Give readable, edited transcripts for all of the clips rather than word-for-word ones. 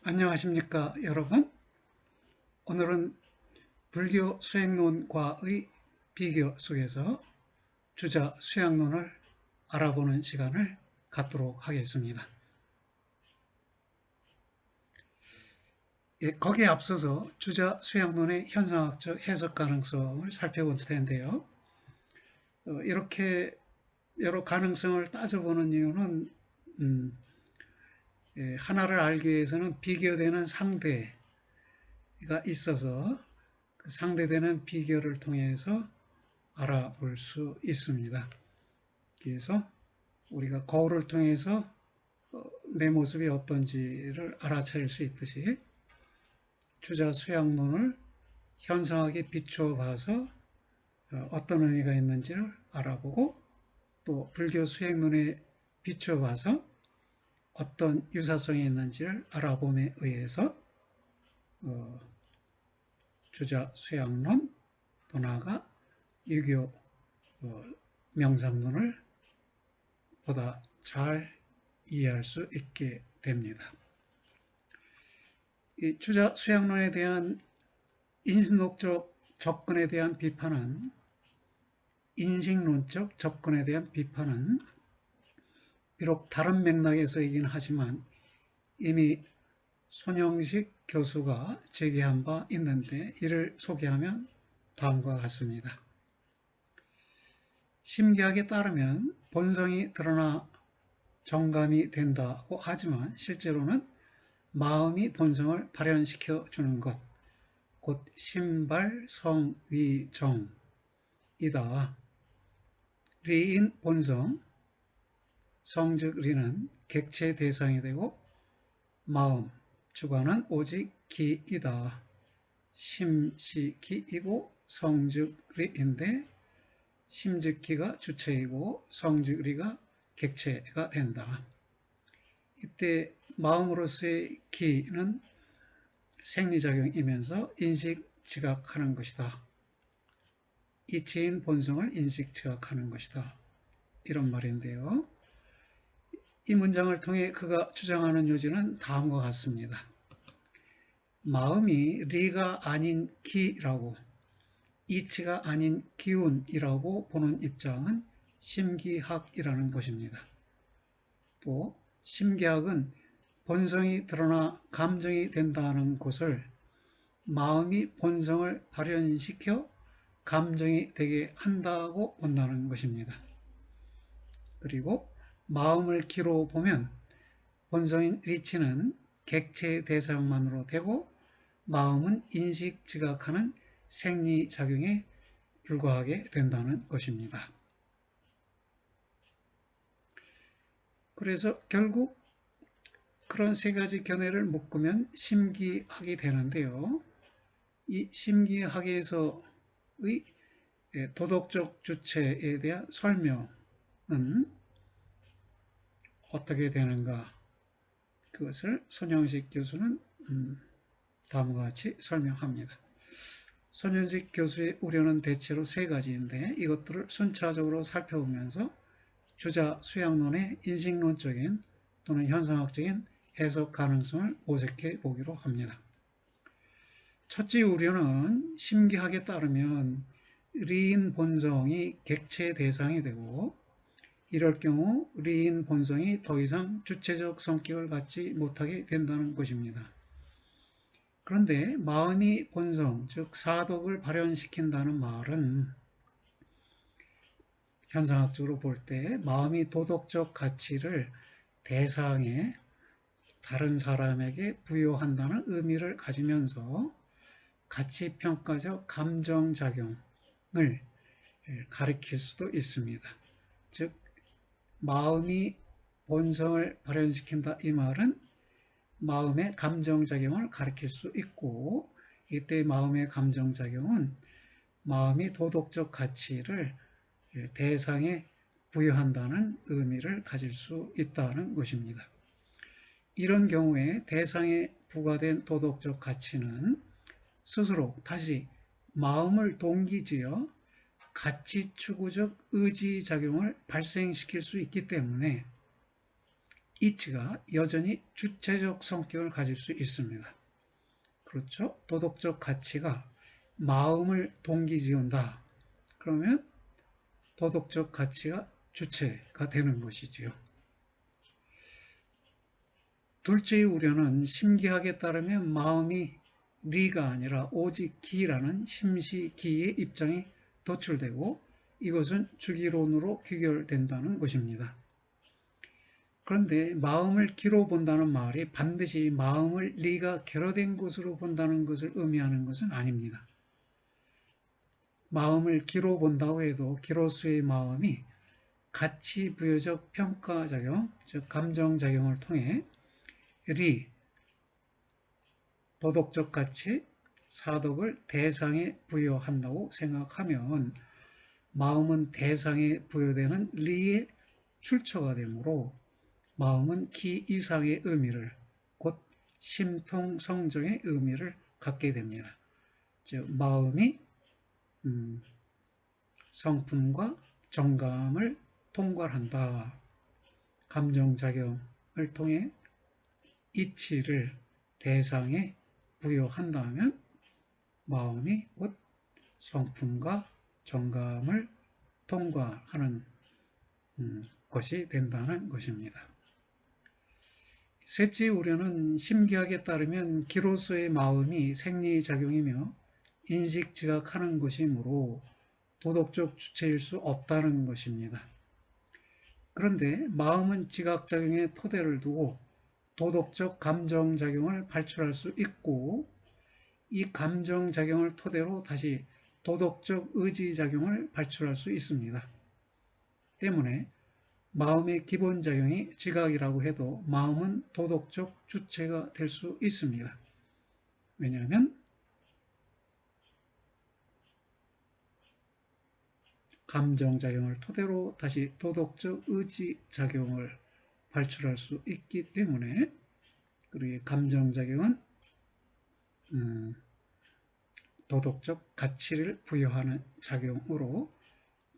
안녕하십니까 여러분. 오늘은 불교 수행론과의 비교 속에서 주자 수양론을 알아보는 시간을 갖도록 하겠습니다. 거기에 앞서서 주자 수양론의 현상학적 해석 가능성을 살펴볼 텐데요. 이렇게 여러 가능성을 따져보는 이유는 하나를 알기 위해서는 비교되는 상대가 있어서 그 상대되는 비교를 통해서 알아볼 수 있습니다. 그래서 우리가 거울을 통해서 내 모습이 어떤지를 알아차릴 수 있듯이 주자 수양론을 현상학에 비추어 봐서 어떤 의미가 있는지를 알아보고, 또 불교 수행론에 비추어 봐서 어떤 유사성이 있는지를 알아봄에 의해서 주자 수양론, 또 나아가 유교 명상론을 보다 잘 이해할 수 있게 됩니다. 이 주자 수양론에 대한 인신론적 접근에 대한 비판은, 인식론적 접근에 대한 비판은 비록 다른 맥락에서이긴 하지만 이미 손영식 교수가 제기한 바 있는데, 이를 소개하면 다음과 같습니다. 심기학에 따르면 본성이 드러나 정감이 된다고 하지만 실제로는 마음이 본성을 발현시켜 주는 것, 곧 신발성위정이다. 리인 본성, 성즉 리는 객체 대상이 되고 마음, 주관은 오직 기이다. 심시기이고 성즉리인데 심즉기가 주체이고 성즉리가 객체가 된다. 이때 마음으로서의 기는 생리작용이면서 인식지각하는 것이다. 이치인 본성을 인식지각하는 것이다. 이런 말인데요. 이 문장을 통해 그가 주장하는 요지는 다음과 같습니다. 마음이 리가 아닌 기라고, 이치가 아닌 기운이라고 보는 입장은 심기학이라는 것입니다. 또 심기학은 본성이 드러나 감정이 된다는 것을 마음이 본성을 발현시켜 감정이 되게 한다고 본다는 것입니다. 그리고 마음을 기로 보면 본성인 리치는 객체 대상만으로 되고 마음은 인식 지각하는 생리작용에 불과하게 된다는 것입니다. 그래서 결국 그런 세 가지 견해를 묶으면 심기학이 되는데요. 이 심기학에서의 도덕적 주체에 대한 설명은 어떻게 되는가, 그것을 손영식 교수는 다음과 같이 설명합니다. 손영식 교수의 우려는 대체로 세 가지인데, 이것들을 순차적으로 살펴보면서 주자 수양론의 인식론적인 또는 현상학적인 해석 가능성을 모색해 보기로 합니다. 첫째 우려는 심기학에 따르면 리인 본성이 객체 대상이 되고, 이럴 경우 리인 본성이 더 이상 주체적 성격을 갖지 못하게 된다는 것입니다. 그런데 마음이 본성, 즉 사덕을 발현시킨다는 말은 현상학적으로 볼 때 마음이 도덕적 가치를 대상에 다른 사람에게 부여한다는 의미를 가지면서 가치평가적 감정작용을 가리킬 수도 있습니다. 즉 마음이 본성을 발현시킨다, 이 말은 마음의 감정작용을 가리킬 수 있고, 이때 마음의 감정작용은 마음이 도덕적 가치를 대상에 부여한다는 의미를 가질 수 있다는 것입니다. 이런 경우에 대상에 부과된 도덕적 가치는 스스로 다시 마음을 동기지어 가치 추구적 의지작용을 발생시킬 수 있기 때문에 이치가 여전히 주체적 성격을 가질 수 있습니다. 그렇죠? 도덕적 가치가 마음을 동기지운다. 그러면 도덕적 가치가 주체가 되는 것이지요. 둘째의 우려는 심기학에 따르면 마음이 리가 아니라 오직 기라는 심시기의 입장이 도출되고 이것은 주기론으로 귀결된다는 것입니다. 그런데 마음을 기로 본다는 말이 반드시 마음을 리가 결여된 것으로 본다는 것을 의미하는 것은 아닙니다. 마음을 기로 본다고 해도 기로수의 마음이 가치 부여적 평가작용, 즉 감정작용을 통해 리, 도덕적 가치, 사덕을 대상에 부여한다고 생각하면 마음은 대상에 부여되는 리의 출처가 되므로 마음은 기 이상의 의미를, 곧 심통성정의 의미를 갖게 됩니다. 즉 마음이 성품과 정감을 통괄한다. 감정작용을 통해 이치를 대상에 부여한다면 마음이 곧 성품과 정감을 통과하는 것이 된다는 것입니다. 셋째 우려는 심기학에 따르면 기로서의 마음이 생리작용이며 인식지각하는 것이므로 도덕적 주체일 수 없다는 것입니다. 그런데 마음은 지각작용에 토대를 두고 도덕적 감정작용을 발출할 수 있고 이 감정작용을 토대로 다시 도덕적 의지작용을 발출할 수 있습니다. 때문에 마음의 기본작용이 지각이라고 해도 마음은 도덕적 주체가 될 수 있습니다. 왜냐하면 감정작용을 토대로 다시 도덕적 의지작용을 발출할 수 있기 때문에 그리고 감정작용은 도덕적 가치를 부여하는 작용으로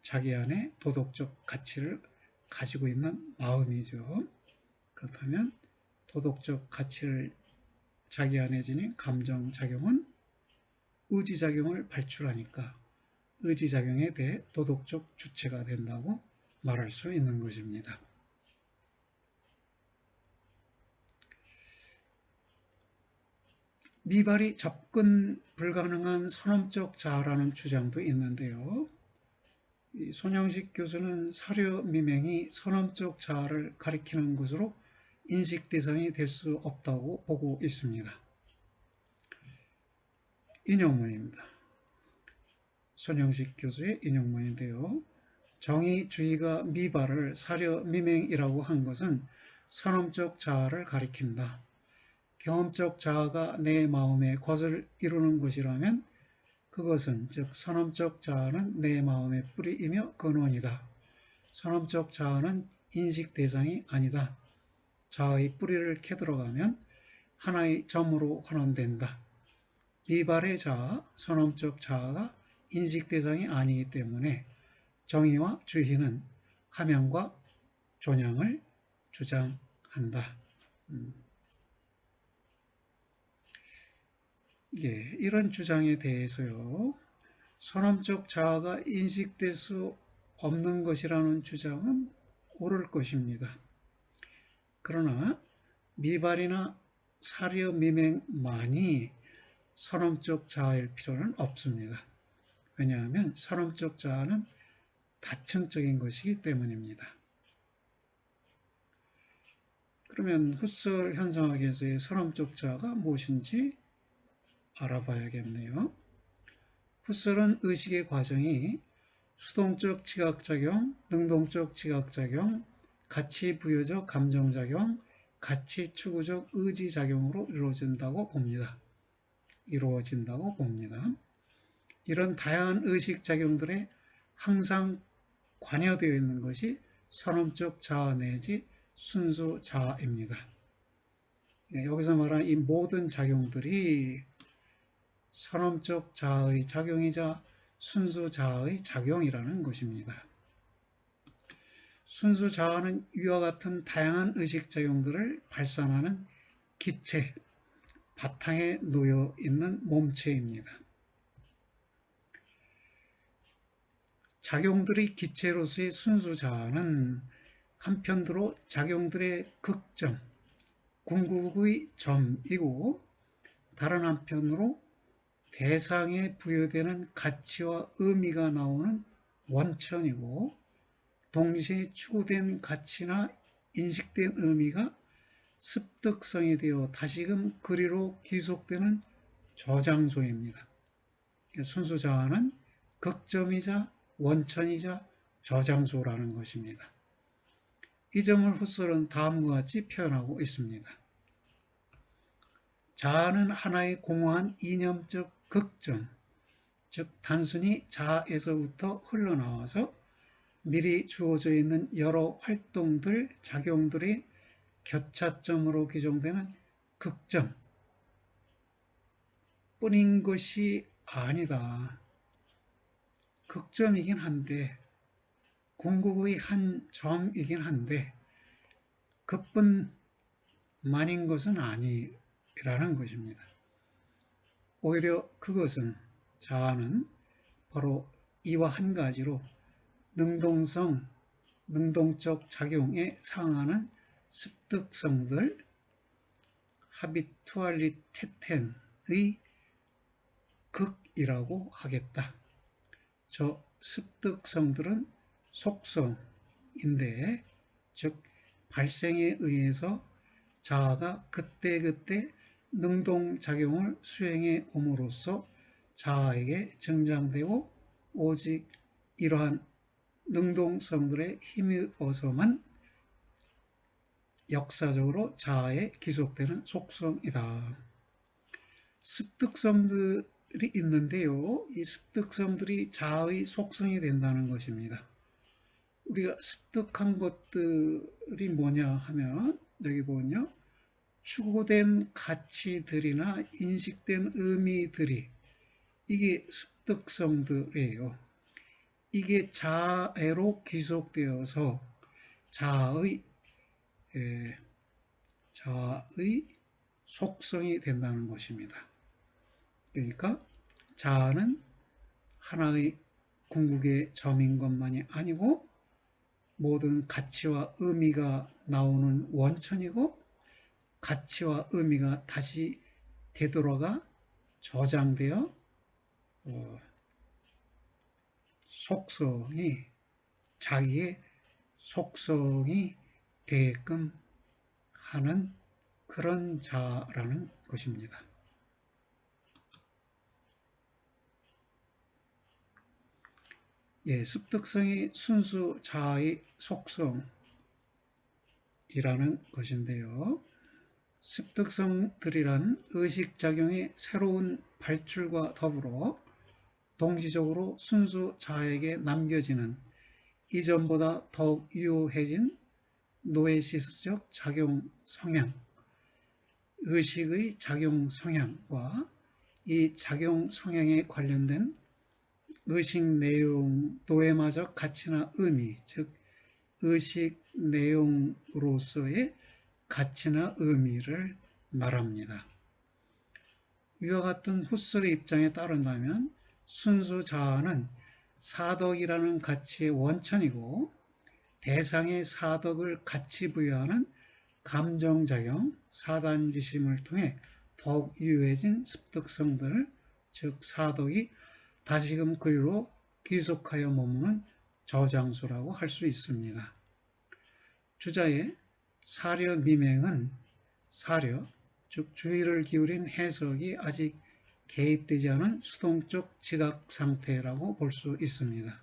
자기 안에 도덕적 가치를 가지고 있는 마음이죠. 그렇다면 도덕적 가치를 자기 안에 지닌 감정작용은 의지작용을 발출하니까 의지작용에 대해 도덕적 주체가 된다고 말할 수 있는 것입니다. 미발이 접근 불가능한 선험적 자아라는 주장도 있는데요. 손영식 교수는 사료미맹이 선험적 자아를 가리키는 것으로 인식 대상이 될 수 없다고 보고 있습니다. 인용문입니다. 손영식 교수의 인용문인데요. 정의주의가 미발을 사료미맹이라고 한 것은 선험적 자아를 가리킨다. 경험적 자아가 내 마음의 것을 이루는 것이라면 그것은 즉 선험적 자아는 내 마음의 뿌리이며 근원이다. 선험적 자아는 인식 대상이 아니다. 자아의 뿌리를 캐들어가면 하나의 점으로 환원된다. 미발의 자아, 선험적 자아가 인식 대상이 아니기 때문에 정의와 주의는 함양과 존양을 주장한다. 이런 주장에 대해서요. 선험적 자아가 인식될 수 없는 것이라는 주장은 옳을 것입니다. 그러나 미발이나 사료미맹만이 선험적 자아일 필요는 없습니다. 왜냐하면 선험적 자아는 다층적인 것이기 때문입니다. 그러면 훗설 현상학에서의 선험적 자아가 무엇인지 알아봐야겠네요. 훗설은 의식의 과정이 수동적 지각작용, 능동적 지각작용, 가치부여적 감정작용, 가치추구적 의지작용으로 이루어진다고 봅니다. 이런 다양한 의식작용들에 항상 관여되어 있는 것이 선험적 자아 내지 순수 자아입니다. 여기서 말하는 이 모든 작용들이 선험적 자아의 작용이자 순수 자아의 작용이라는 것입니다. 순수 자아는 위와 같은 다양한 의식작용들을 발산하는 기체, 바탕에 놓여 있는 몸체입니다. 작용들의 기체로서의 순수 자아는 한편으로 작용들의 극점, 궁극의 점이고 다른 한편으로 대상에 부여되는 가치와 의미가 나오는 원천이고 동시에 추구된 가치나 인식된 의미가 습득성이 되어 다시금 그리로 귀속되는 저장소입니다. 순수 자아는 극점이자 원천이자 저장소라는 것입니다. 이 점을 후설은 다음과 같이 표현하고 있습니다. 자아는 하나의 공허한 이념적 극점, 즉 단순히 자아에서부터 흘러나와서 미리 주어져 있는 여러 활동들, 작용들의 교차점으로 규정되는 극점 뿐인 것이 아니다. 극점이긴 한데 궁극의 한 점이긴 한데 그뿐만인 것은 아니라는 것입니다. 오히려 그것은 자아는 바로 이와 한 가지로 능동성, 능동적 작용에 상하는 습득성들, 하비투알리테텐의 극이라고 하겠다. 저 습득성들은 속성인데, 즉 발생에 의해서 자아가 그때그때 능동작용을 수행해 옴으로써 자아에게 증장되고 오직 이러한 능동성들에 힘입어서만 역사적으로 자아에 기속되는 속성이다. 습득성들이 있는데요. 이 습득성들이 자아의 속성이 된다는 것입니다. 우리가 습득한 것들이 뭐냐 하면 여기 보면요. 추구된 가치들이나 인식된 의미들이 이게 습득성들이에요. 이게 자아로 귀속되어서 자아의 속성이 된다는 것입니다. 그러니까 자아는 하나의 궁극의 점인 것만이 아니고 모든 가치와 의미가 나오는 원천이고 가치와 의미가 다시 되돌아가 저장되어 속성이 자기의 속성이 되게끔 하는 그런 자라는 것입니다. 습득성이 순수 자아의 속성이라는 것인데요. 습득성들이란 의식작용의 새로운 발출과 더불어 동시적으로 순수 자아에게 남겨지는 이전보다 더욱 유효해진 노에시스적 작용 성향, 의식의 작용 성향과 이 작용 성향에 관련된 의식 내용, 노예마적 가치나 의미, 즉 의식 내용으로서의 가치나 의미를 말합니다. 이와 같은 후설의 입장에 따른다면 순수 자아는 사덕이라는 가치의 원천이고 대상의 사덕을 가치 부여하는 감정작용, 사단지심을 통해 더욱 유효해진 습득성들, 즉 사덕이 다시금 그리로 귀속하여 머무는 저장소라고 할 수 있습니다. 주자의 사려 미맹은 사려, 즉 주의를 기울인 해석이 아직 개입되지 않은 수동적 지각 상태라고 볼 수 있습니다.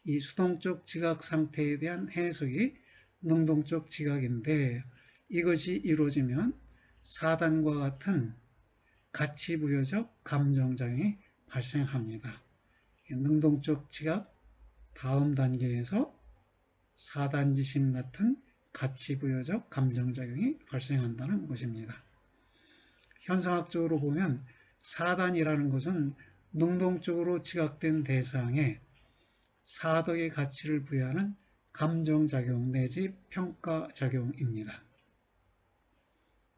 이 수동적 지각 상태에 대한 해석이 능동적 지각인데 이것이 이루어지면 사단과 같은 가치부여적 감정작용이 발생합니다. 능동적 지각 다음 단계에서 사단지심 같은 가치부여적 감정작용이 발생한다는 것입니다. 현상학적으로 보면 사단이라는 것은 능동적으로 지각된 대상에 사덕의 가치를 부여하는 감정작용 내지 평가작용입니다.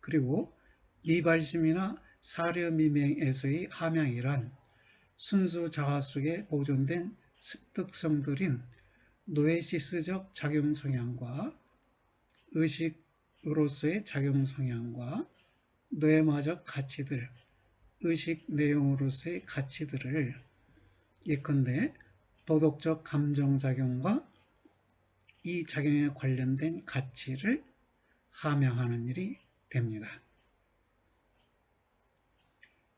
그리고 미발심이나 사려미맹에서의 함양이란 순수 자아 속에 보존된 습득성들인 노에시스적 작용 성향과 의식으로서의 작용 성향과 노에마적 가치들, 의식 내용으로서의 가치들을 예컨대 도덕적 감정작용과 이 작용에 관련된 가치를 함양하는 일이 됩니다.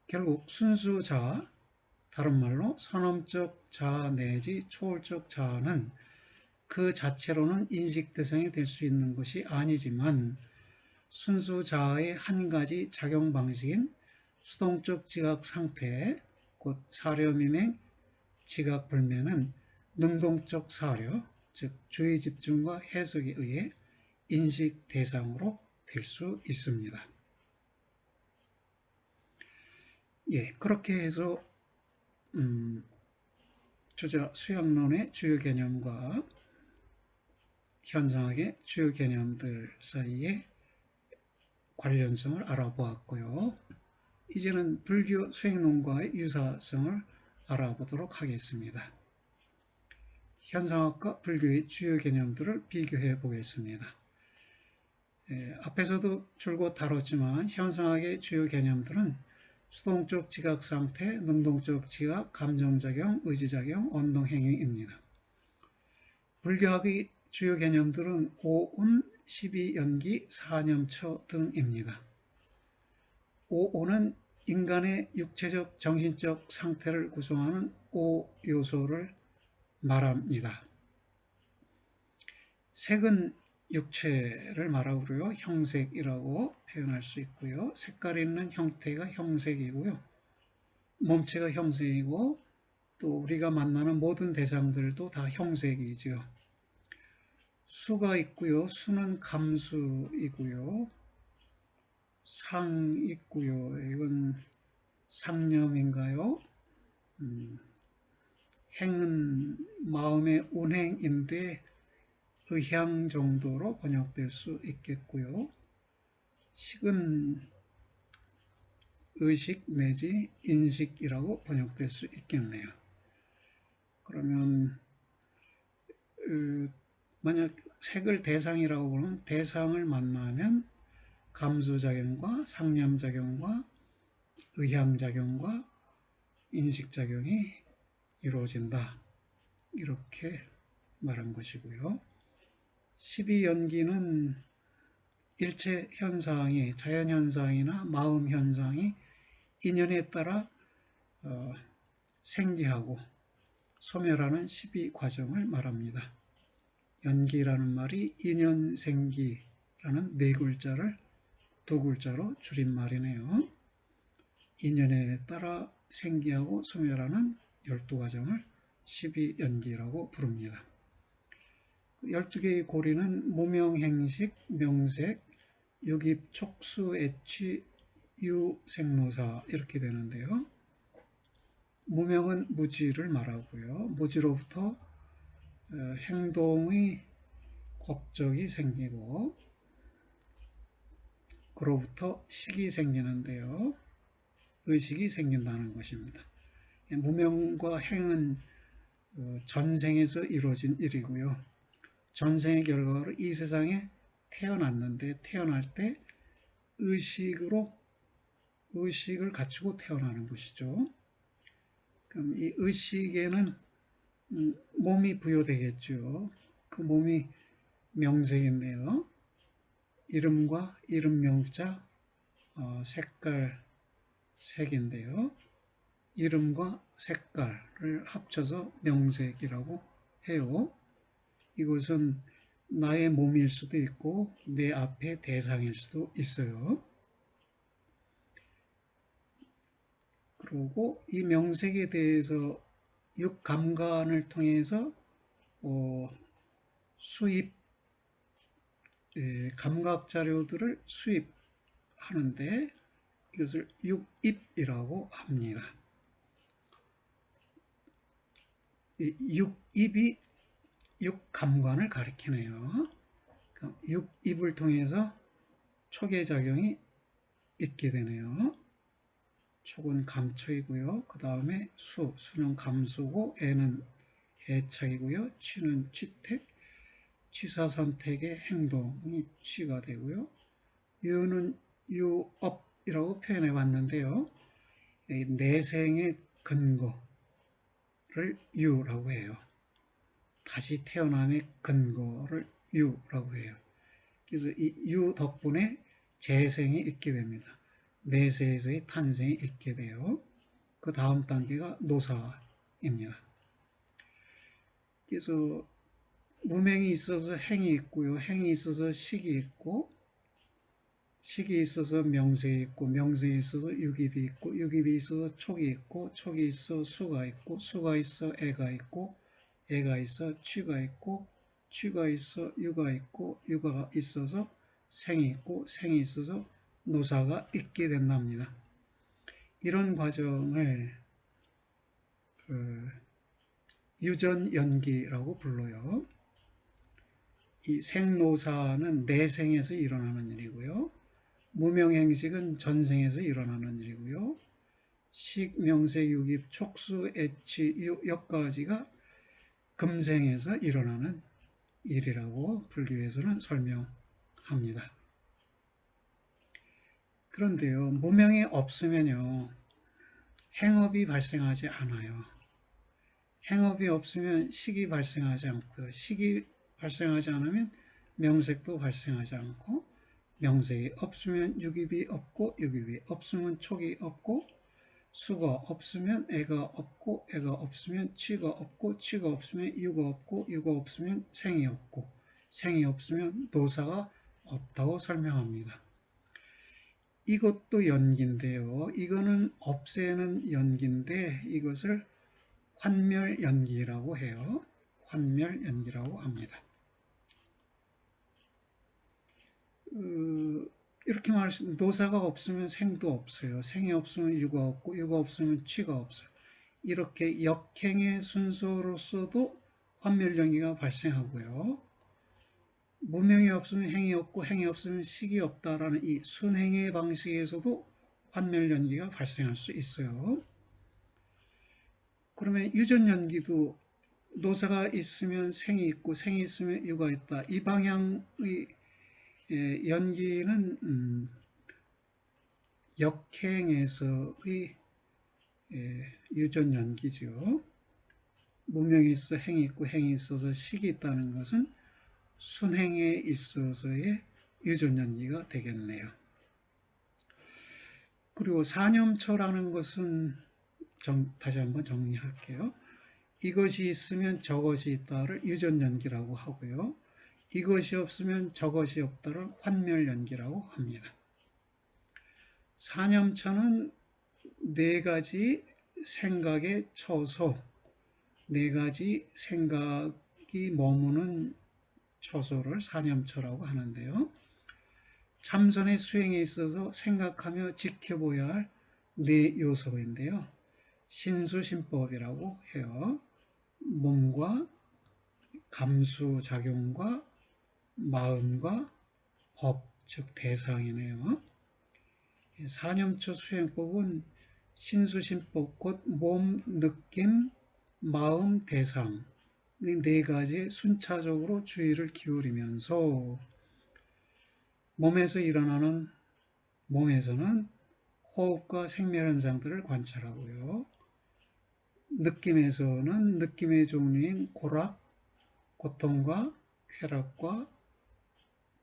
결국 순수 자아, 다른 말로 선험적 자아 내지 초월적 자아는 그 자체로는 인식 대상이 될 수 있는 것이 아니지만 순수 자아의 한 가지 작용 방식인 수동적 지각 상태, 곧 사려미맹 지각 불면은 능동적 사려, 즉 주의 집중과 해석에 의해 인식 대상으로 될 수 있습니다. 예, 그렇게 해서 주저 수학론의 주요 개념과 현상학의 주요 개념들 사이의 관련성을 알아보았고요. 이제는 불교 수행론과의 유사성을 알아보도록 하겠습니다. 현상학과 불교의 주요 개념들을 비교해 보겠습니다. 앞에서도 줄곧 다뤘지만 현상학의 주요 개념들은 수동적 지각 상태, 능동적 지각, 감정작용, 의지작용, 언동행위입니다. 불교학의 주요 개념들은 오운, 12연기, 사념처 등입니다. 오운은 인간의 육체적, 정신적 상태를 구성하는 오 요소를 말합니다. 색은 육체를 말하고요. 형색이라고 표현할 수 있고요. 색깔 있는 형태가 형색이고요. 몸체가 형색이고 또 우리가 만나는 모든 대상들도 다 형색이죠. 수가 있고요. 수는 감수이고요. 상 있고요. 이건 상념인가요? 행은 마음의 운행인데 의향 정도로 번역될 수 있겠고요. 식은 의식 내지 인식이라고 번역될 수 있겠네요. 그러면 만약 색을 대상이라고 보면 대상을 만나면 감수작용과 상념작용과 의향작용과 인식작용이 이루어진다. 이렇게 말한 것이고요. 12연기는 일체 현상이, 자연현상이나 마음현상이 인연에 따라 생기하고 소멸하는 12과정을 말합니다. 연기라는 말이 인연생기라는 네 글자를 두 글자로 줄인 말이네요. 인연에 따라 생기하고 소멸하는 12과정을 12연기라고 부릅니다. 12개의 고리는 무명행식, 명색, 유깁, 촉수, 애취, 유생노사 이렇게 되는데요. 무명은 무지를 말하고요. 무지로부터 행동의 업적이 생기고 그로부터 식이 생기는데요. 의식이 생긴다는 것입니다. 무명과 행은 전생에서 이루어진 일이고요. 전생의 결과로 이 세상에 태어났는데 태어날 때 의식을 갖추고 태어나는 것이죠. 그럼 이 의식에는 몸이 부여되겠죠. 그 몸이 명색인데요. 이름과 이름 명자, 색깔, 색인데요. 이름과 색깔을 합쳐서 명색이라고 해요. 이것은 나의 몸일 수도 있고 내 앞에 대상일 수도 있어요. 그리고 이 명색에 대해서 육감관을 통해서 감각 자료들을 수입하는데 이것을 육입이라고 합니다. 이 육입이 육감관을 가리키네요. 육입을 통해서 촉의 작용이 있게 되네요. 촉은 감촉이고요. 그 다음에 수는 감수고, 애는 애착이고요. 취는 취택, 취사선택의 행동이 취가 되고요. 유는 유업이라고 표현해 봤는데요. 내생의 근거를 유라고 해요. 다시 태어남의 근거를 유라고 해요. 그래서 이 유 덕분에 재생이 있게 됩니다. 내세에서의 탄생이 있게 돼요. 그 다음 단계가 노사입니다. 그래서 무명이 있어서 행이 있고요. 행이 있어서 식이 있고, 식이 있어서 명세이 있고, 명세에 있어서 육입이 있고, 육입이 있어서 촉이 있고, 촉이 있어 수가 있고, 수가 있어 애가 있고, 애가 있어 취가 있고, 취가 있어 유가 있고, 유가 있어서 생이 있고, 생이 있어서 노사가 있게 된답니다. 이런 과정을 유전연기라고 불러요. 이 생노사는 내생에서 일어나는 일이고요. 무명행식은 전생에서 일어나는 일이고요. 식, 명세, 유깁, 촉수, 애취, 여까지가 금생에서 일어나는 일이라고 불교에서는 설명합니다. 그런데요, 무명이 없으면요, 행업이 발생하지 않아요. 행업이 없으면 식이 발생하지 않고요. 식이 발생하지 않으면 명색도 발생하지 않고, 명색이 없으면 유깁이 없고, 유깁이 없으면 촉이 없고, 수가 없으면 애가 없고, 애가 없으면 취가 없고, 취가 없으면 유가 없고, 유가 없으면 생이 없고, 생이 없으면 노사가 없다고 설명합니다. 이것도 연기인데요. 이거는 없애는 연기인데 이것을 환멸연기라고 해요. 환멸연기라고 합니다. 이렇게 말씀, 노사가 없으면 생도 없어요. 생이 없으면 유가 없고, 유가 없으면 취가 없어요. 이렇게 역행의 순서로서도 환멸연기가 발생하고요. 무명이 없으면 행이 없고, 행이 없으면 식이 없다라는 이 순행의 방식에서도 환멸연기가 발생할 수 있어요. 그러면 유전연기도 노사가 있으면 생이 있고, 생이 있으면 유가 있다. 이 방향의 연기는 역행에서의 유전연기죠. 무명이 있어 행이 있고, 행이 있어서 식이 있다는 것은 순행에 있어서의 유전연기가 되겠네요. 그리고 사념처라는 것은 다시 한번 정리할게요. 이것이 있으면 저것이 있다를 유전연기라고 하고요. 이것이 없으면 저것이 없다를 환멸연기라고 합니다. 사념처는 네 가지 생각의 처소, 네 가지 생각이 머무는 처소를 사념처라고 하는데요. 참선의 수행에 있어서 생각하며 지켜보아야 할 네 요소인데요. 신수신법이라고 해요. 몸과 감수작용과 마음과 법, 즉 대상이네요. 사념처 수행법은 신수신법, 곧 몸, 느낌, 마음, 대상 이 네 가지에 순차적으로 주의를 기울이면서 몸에서는 호흡과 생멸현상들을 관찰하고요. 느낌에서는 느낌의 종류인 고락, 고통과 쾌락과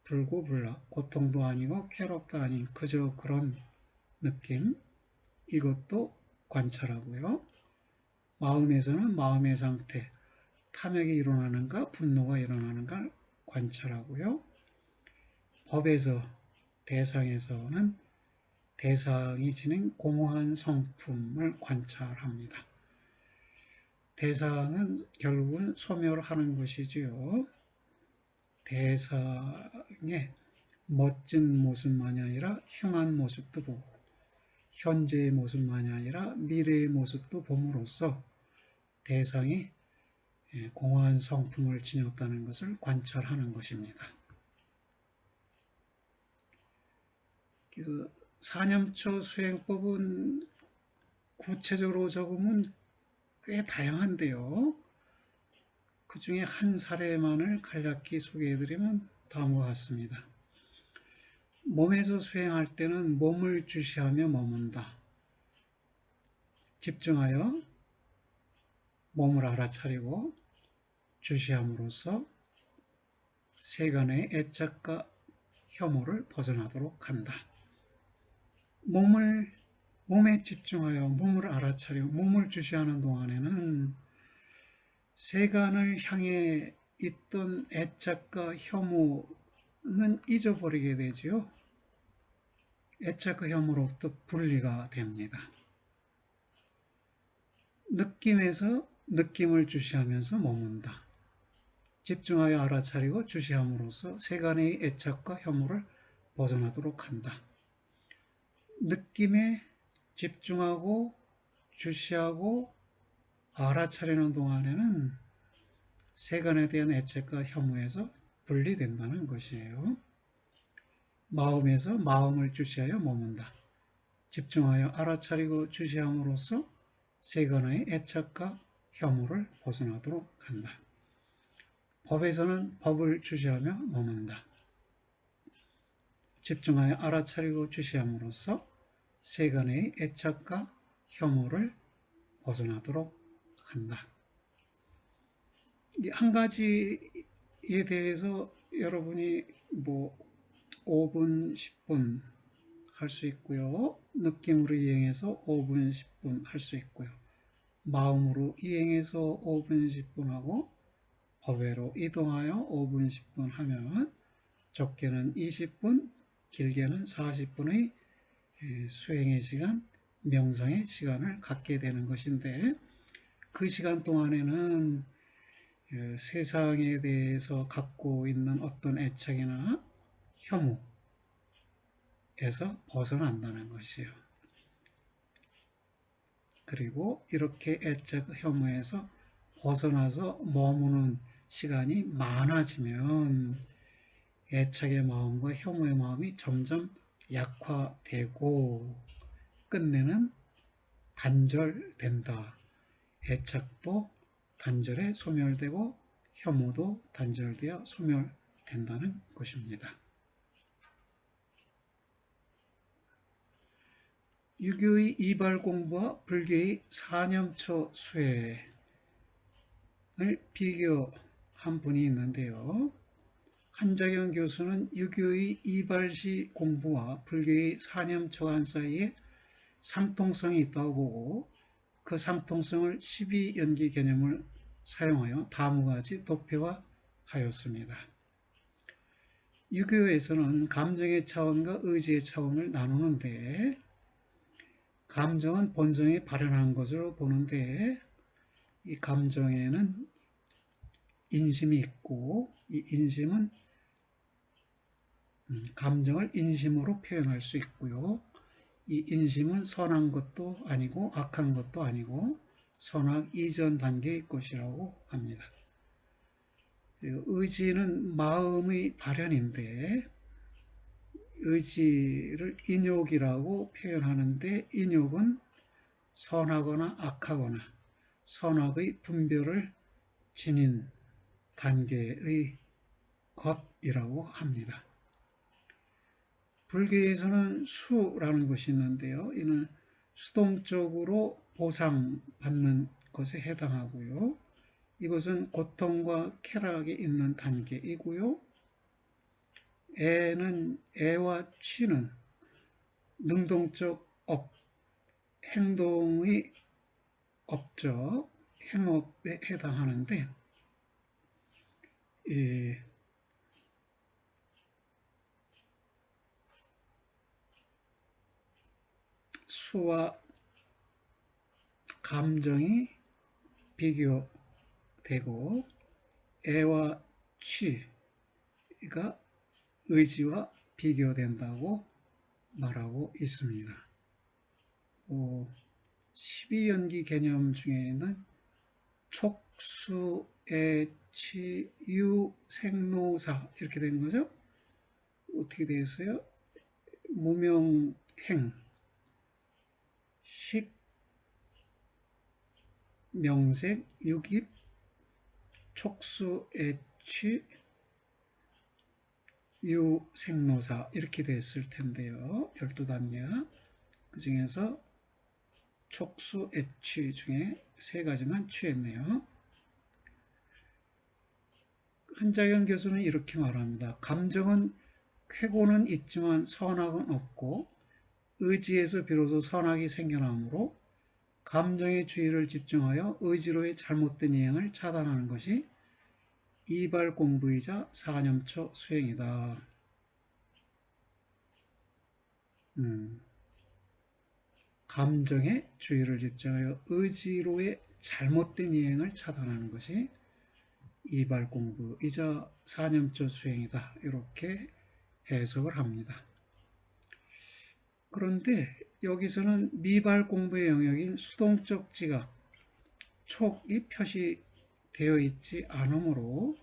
불고불락, 고통도 아니고 쾌락도 아닌 그저 그런 느낌, 이것도 관찰하고요. 마음에서는 마음의 상태, 탐욕이 일어나는가 분노가 일어나는가 관찰하고요. 법에서 대상에서는 대상이 지닌 공허한 성품을 관찰합니다. 대상은 결국은 소멸하는 것이지요. 대상의 멋진 모습만이 아니라 흉한 모습도 보고 현재의 모습만이 아니라 미래의 모습도 봄으로써 대상이 공허한 성품을 지녔다는 것을 관찰하는 것입니다. 그래서 사념처 수행법은 구체적으로 적으면 꽤 다양한데요. 그 중에 한 사례만을 간략히 소개해드리면 다음과 같습니다. 몸에서 수행할 때는 몸을 주시하며 머문다. 집중하여 몸을 알아차리고 주시함으로써 세간의 애착과 혐오를 벗어나도록 한다. 몸에 집중하여 몸을 알아차리고 몸을 주시하는 동안에는 세간을 향해 있던 애착과 혐오는 잊어버리게 되지요. 애착과 혐오로부터 분리가 됩니다. 느낌에서 느낌을 주시하면서 머문다. 집중하여 알아차리고 주시함으로써 세간의 애착과 혐오를 벗어나도록 한다. 느낌에 집중하고 주시하고 알아차리는 동안에는 세간에 대한 애착과 혐오에서 분리된다는 것이에요. 마음에서 마음을 주시하여 머문다. 집중하여 알아차리고 주시함으로써 세간의 애착과 혐오를 벗어나도록 한다. 법에서는 법을 주시하며 머문다. 집중하여 알아차리고 주시함으로써 세간의 애착과 혐오를 벗어나도록 한다. 한 가지에 대해서 여러분이 5분, 10분 할 수 있고요. 느낌으로 이행해서 5분, 10분 할 수 있고요. 마음으로 이행해서 5분, 10분 하고 법외로 이동하여 5분, 10분 하면 적게는 20분, 길게는 40분의 수행의 시간, 명상의 시간을 갖게 되는 것인데 그 시간 동안에는 세상에 대해서 갖고 있는 어떤 애착이나 혐오에서 벗어난다는 것이요. 그리고 이렇게 애착, 혐오에서 벗어나서 머무는 시간이 많아지면 애착의 마음과 혐오의 마음이 점점 약화되고 끝내는 단절된다. 애착도 단절에 소멸되고 혐오도 단절되어 소멸된다는 것입니다. 유교의 이발 공부와 불교의 사념처 수행을 비교한 분이 있는데요. 한자경 교수는 유교의 이발시 공부와 불교의 사념처관 사이에 상통성이 있다고 보고 그 상통성을 12연기 개념을 사용하여 다음과 같이 도표화하였습니다. 유교에서는 감정의 차원과 의지의 차원을 나누는데 감정은 본성이 발현한 것으로 보는데 이 감정에는 인심이 있고 이 인심은 감정을 인심으로 표현할 수 있고요. 이 인심은 선한 것도 아니고 악한 것도 아니고 선악 이전 단계의 것이라고 합니다. 그리고 의지는 마음의 발현인데 의지를 인욕이라고 표현하는데 인욕은 선하거나 악하거나 선악의 분별을 지닌 단계의 것이라고 합니다. 불교에서는 수라는 것이 있는데요. 이는 수동적으로 보상받는 것에 해당하고요. 이것은 고통과 쾌락이 있는 단계이고요. 애와 취는 능동적 행동의 업적, 행업에 해당하는데 수와 감정이 비교되고 애와 취가 의지와 비교된다고 말하고 있습니다. 12연기 개념 중에는 촉수, 애취유 생노사 이렇게 된 거죠. 어떻게 되었어요? 무명행 식 명색 유깁 촉수 애취 유 생노사 이렇게 됐을 텐데요. 12단계가 그 중에서 촉수 애취 중에 세 가지만 취했네요. 한자경 교수는 이렇게 말합니다. 감정은 쾌고는 있지만 선악은 없고 의지에서 비로소 선악이 생겨나므로 감정의 주의를 집중하여 의지로의 잘못된 이행을 차단하는 것이 이발 공부이자 사념처 수행이다. 감정의 주의를 집중하여 의지로의 잘못된 이행을 차단하는 것이 이발 공부이자 사념처 수행이다. 이렇게 해석을 합니다. 그런데 여기서는 미발 공부의 영역인 수동적 지각, 촉이 표시되어 있지 않으므로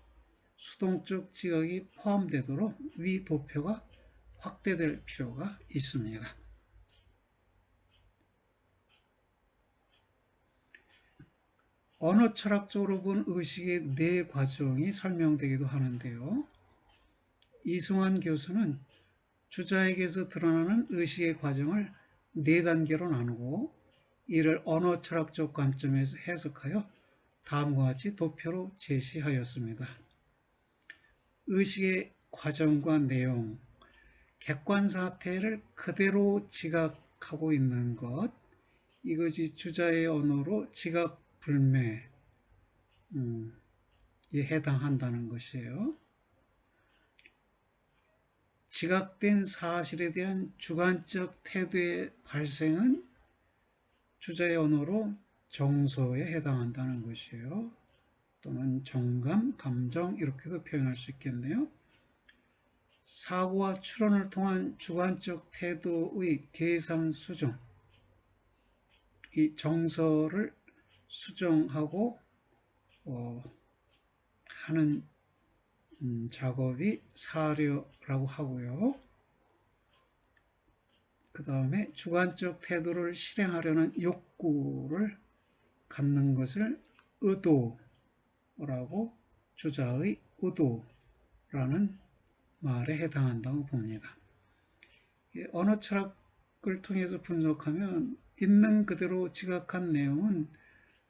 수동적 지각이 포함되도록 위 도표가 확대될 필요가 있습니다. 언어 철학적으로 본 의식의 네 과정이 설명되기도 하는데요. 이승환 교수는 주자에게서 드러나는 의식의 과정을 네 단계로 나누고 이를 언어 철학적 관점에서 해석하여 다음과 같이 도표로 제시하였습니다. 의식의 과정과 내용, 객관 사태를 그대로 지각하고 있는 것, 이것이 주자의 언어로 지각 불매에 해당한다는 것이에요. 지각된 사실에 대한 주관적 태도의 발생은 주자의 언어로 정서에 해당한다는 것이에요. 또는 정감, 감정 이렇게도 표현할 수 있겠네요. 사고와 추론을 통한 주관적 태도의 계산 수정, 이 정서를 수정하고 하는 작업이 사료라고 하고요. 그 다음에 주관적 태도를 실행하려는 욕구를 갖는 것을 의도라고 주자의 의도라는 말에 해당한다고 봅니다. 언어 철학을 통해서 분석하면 있는 그대로 지각한 내용은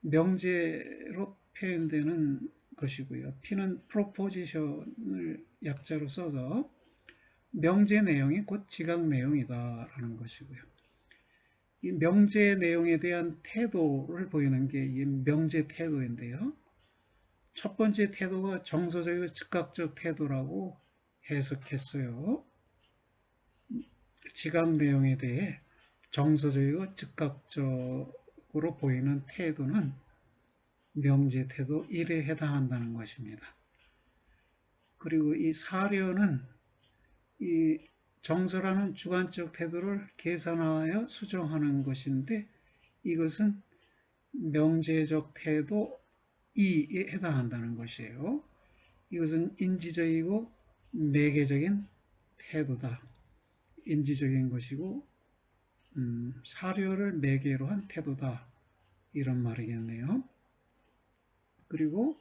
명제로 표현되는 것이고요. P는 프로포지션을 약자로 써서 명제 내용이 곧 지각 내용이다라는 것이고요. 이 명제 내용에 대한 태도를 보이는 게 이 명제 태도인데요. 첫 번째 태도가 정서적이고 즉각적 태도라고 해석했어요. 지각 내용에 대해 정서적이고 즉각적으로 보이는 태도는 명제 태도 1에 해당한다는 것입니다. 그리고 이 사료는 이 정서라는 주관적 태도를 계산하여 수정하는 것인데 이것은 명제적 태도 2에 해당한다는 것이에요. 이것은 인지적이고 매개적인 태도다. 인지적인 것이고 사료를 매개로 한 태도다. 이런 말이겠네요. 그리고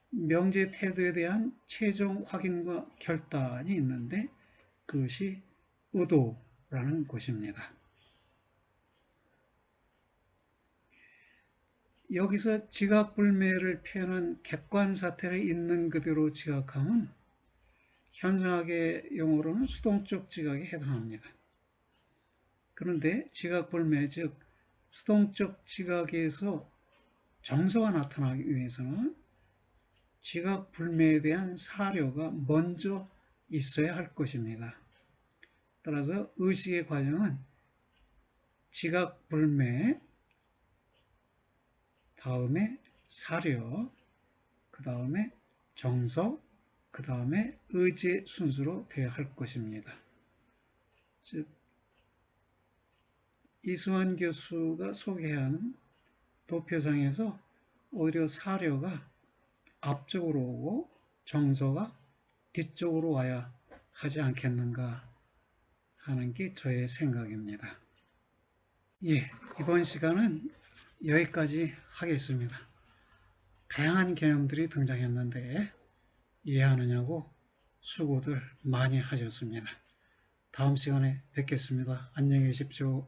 명제 태도에 대한 최종 확인과 결단이 있는데 그것이 의도라는 것입니다. 여기서 지각불매를 표현한 객관 사태를 있는 그대로 지각함은 현상학의 용어로는 수동적 지각에 해당합니다. 그런데 지각불매, 즉 수동적 지각에서 정서가 나타나기 위해서는 지각불매에 대한 사료가 먼저 있어야 할 것입니다. 따라서 의식의 과정은 지각불매, 다음에 사료, 그 다음에 정서, 그 다음에 의지의 순서로 되어야 할 것입니다. 즉 이승환 교수가 소개한 도표상에서 오히려 사료가 앞쪽으로 오고 정서가 뒤쪽으로 와야 하지 않겠는가 하는 게 저의 생각입니다. 예, 이번 시간은 여기까지 하겠습니다. 다양한 개념들이 등장했는데 이해하느냐고 수고들 많이 하셨습니다. 다음 시간에 뵙겠습니다. 안녕히 계십시오.